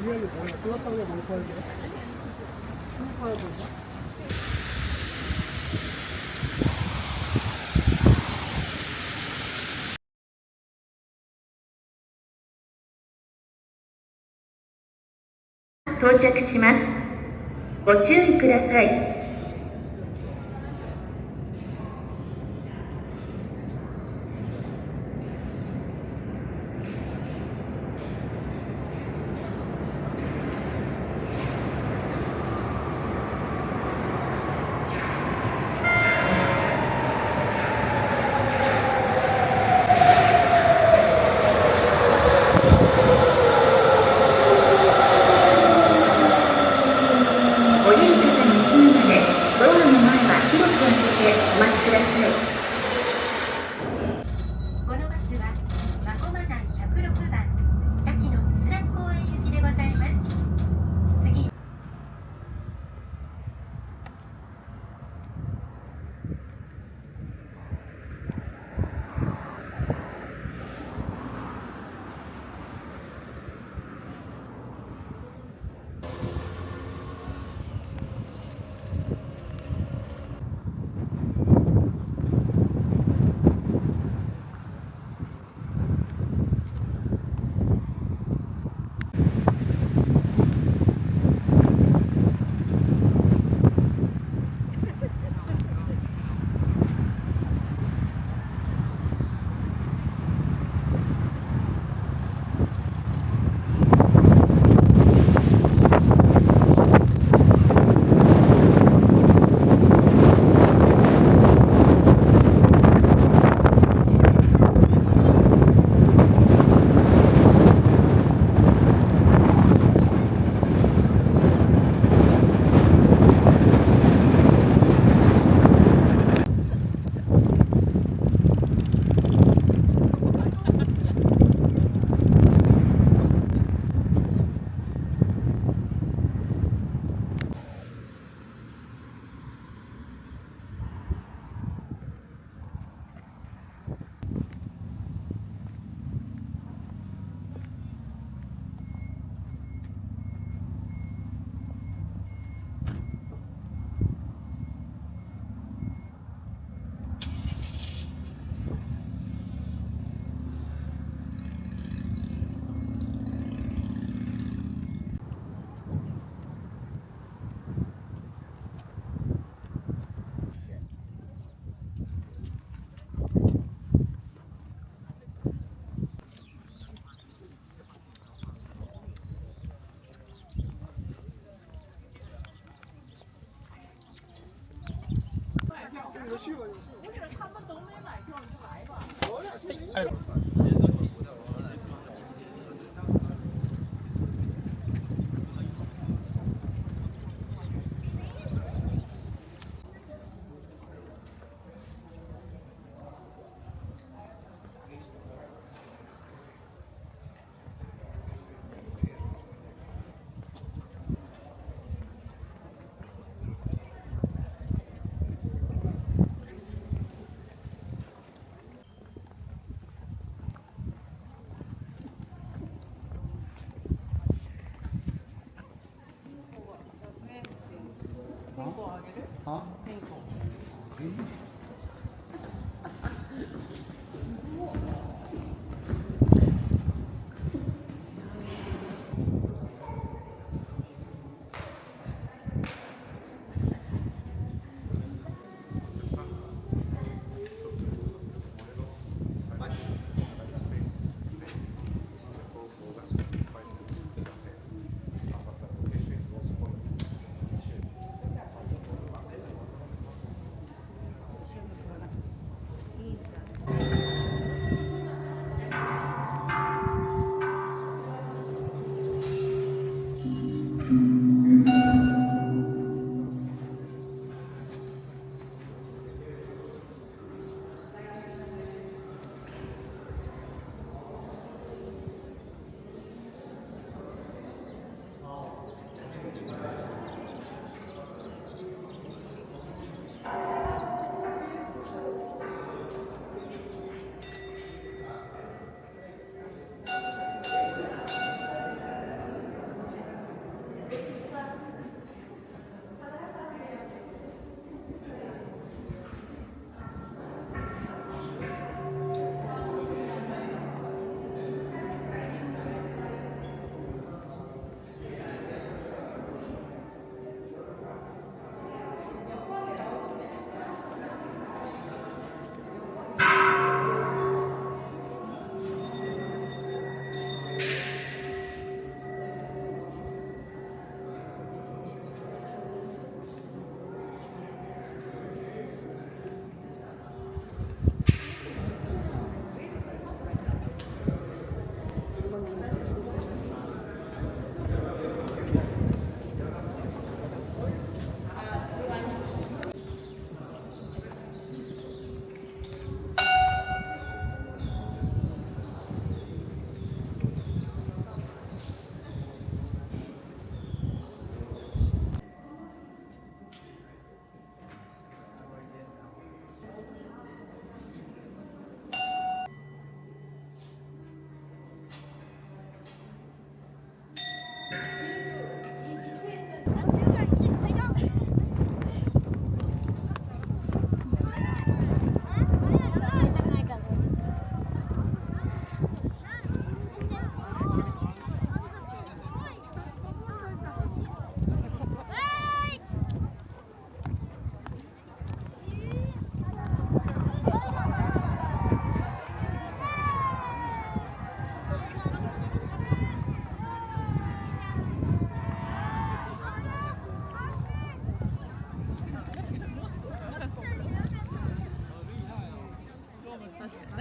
到着します。ご注意ください。降りる方に注意まで、ドアの前は広く開けてお待ちください。このバスは、真駒台106番、滝野すすらん公園行きでございます。次。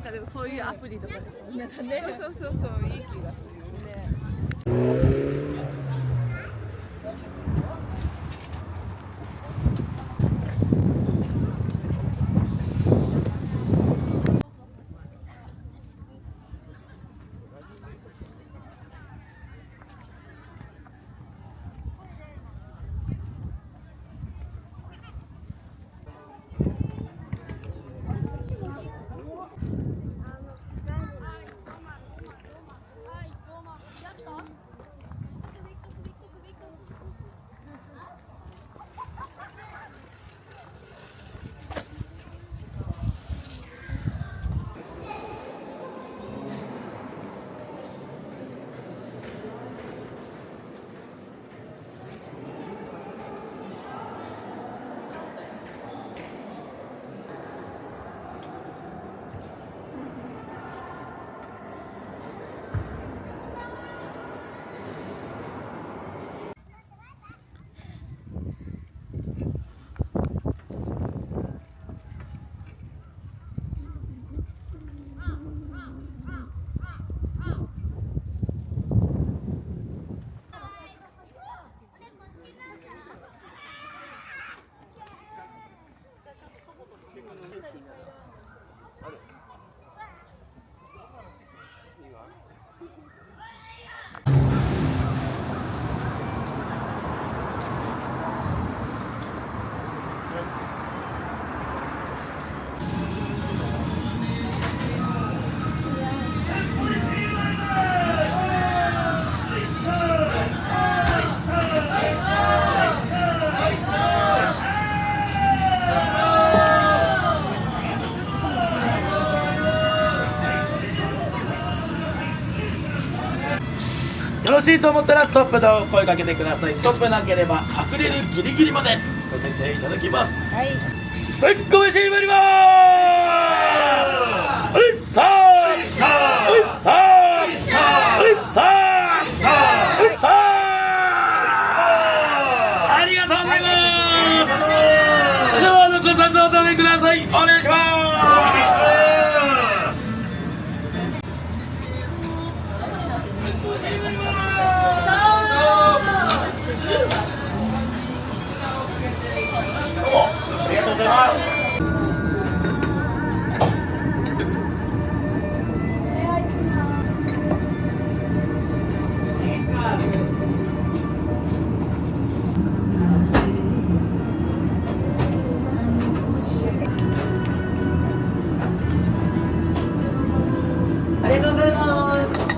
なんかでもそういうアプリとかでもなんかね、そうそうそう、いい気がするよね。よろしいと思ったらストップと声かけてください。ストップなければアクリルギリギリまでさせていただきます。はい。せっこめしまりまーす。うっさーうっさーうっさーうっさーうっさーうっさーありがとうございます。それではご撮影お食べください。お願いします。ありがとうございます。ありがとうございます。